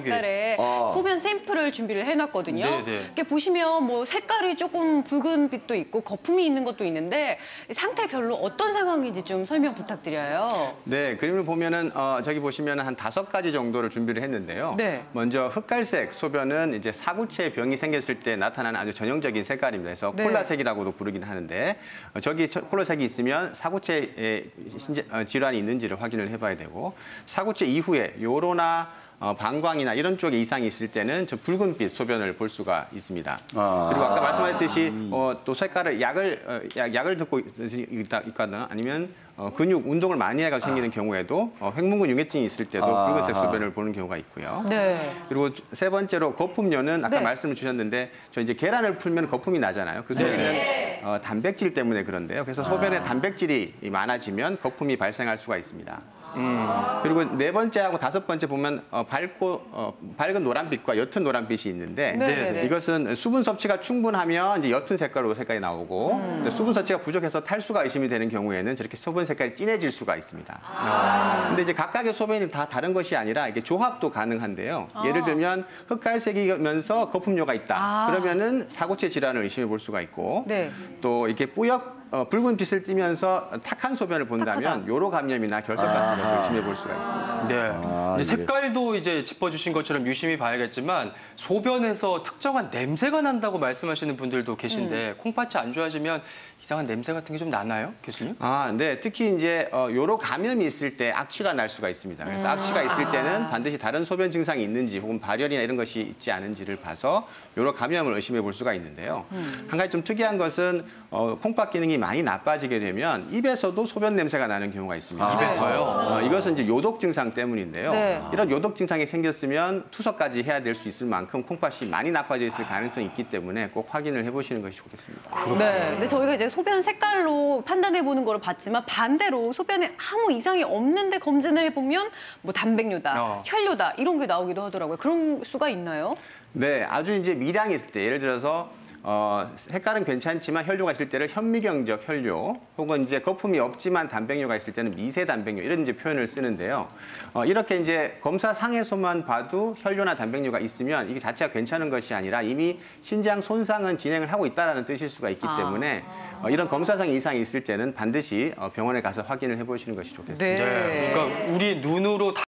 색깔의 소변 샘플을 준비를 해놨거든요. 네네. 이렇게 보시면 뭐 색깔이 조금 붉은 빛도 있고 거품이 있는 것도 있는데 상태별로 어떤 상황인지 좀 설명 부탁드려요. 네, 그림을 보면은 저기 보시면 한 5가지 정도를 준비를 했는데요. 네. 먼저 흑갈색 소변은 이제 사구체 병이 생겼을 때 나타나는 아주 전형적인 색깔입니다. 그래서 네. 콜라색이라고도 부르긴 하는데 저기 콜라색이 있으면 사구체 질환이 있는지를 확인을 해봐야 되고 사구체 이후에 요로나 방광이나 이런 쪽에 이상이 있을 때는 저 붉은빛 소변을 볼 수가 있습니다. 그리고 아까 말씀하셨듯이 또 색깔을 약을 듣고 있거나 아니면 근육 운동을 많이 해가 생기는 경우에도 횡문근 융해증이 있을 때도 붉은색 소변을 보는 경우가 있고요. 네. 그리고 세 번째로 거품료는 아까 네. 말씀을 주셨는데 저 이제 계란을 풀면 거품이 나잖아요. 그 속에는 단백질 때문에 그런데요. 그래서 소변에 단백질이 많아지면 거품이 발생할 수가 있습니다. 그리고 네 번째하고 5번째 보면 밝은 노란빛과 옅은 노란빛이 있는데 네네네. 이것은 수분 섭취가 충분하면 이제 옅은 색깔로 색깔이 나오고 수분 섭취가 부족해서 탈수가 의심이 되는 경우에는 저렇게 소변 색깔이 진해질 수가 있습니다. 근데 이제 각각의 소변이 다 다른 것이 아니라 이게 조합도 가능한데요. 예를 들면 흑갈색이면서 거품료가 있다. 그러면은 사구체 질환을 의심해 볼 수가 있고 네. 또 이렇게 붉은 빛을 띠면서 탁한 소변을 본다면 요로 감염이나 결석 같은 것을 의심해 볼 수가 있습니다. 네. 이제 색깔도 이제 짚어주신 것처럼 유심히 봐야겠지만 소변에서 특정한 냄새가 난다고 말씀하시는 분들도 계신데 콩팥이 안 좋아지면 이상한 냄새 같은 게 좀 나나요, 교수님? 네. 특히 이제 요로 감염이 있을 때 악취가 날 수가 있습니다. 그래서 악취가 있을 때는 반드시 다른 소변 증상이 있는지 혹은 발열이나 이런 것이 있지 않은지를 봐서 요로 감염을 의심해 볼 수가 있는데요. 한 가지 좀 특이한 것은 콩팥 기능이 많이 나빠지게 되면 입에서도 소변 냄새가 나는 경우가 있습니다. 입에서요? 이것은 이제 요독 증상 때문인데요. 네. 이런 요독 증상이 생겼으면 투석까지 해야 될 수 있을 만큼 콩팥이 많이 나빠져 있을 가능성이 있기 때문에 꼭 확인을 해보시는 것이 좋겠습니다. 네. 근데 저희가 이제 소변 색깔로 판단해 보는 걸 봤지만 반대로 소변에 아무 이상이 없는데 검진을 해보면 뭐 단백뇨다, 혈뇨다 이런 게 나오기도 하더라고요. 그런 수가 있나요? 네, 아주 이제 미량이 있을 때 예를 들어서 색깔은 괜찮지만 혈뇨가 있을 때를 현미경적 혈뇨 혹은 이제 거품이 없지만 단백뇨가 있을 때는 미세 단백뇨 이런 이제 표현을 쓰는데요. 이렇게 이제 검사상에서만 봐도 혈뇨나 단백뇨가 있으면 이게 자체가 괜찮은 것이 아니라 이미 신장 손상은 진행을 하고 있다는 뜻일 수가 있기 때문에 이런 검사상 이상이 있을 때는 반드시 병원에 가서 확인을 해보시는 것이 좋겠습니다. 네. 그러니까 우리 눈으로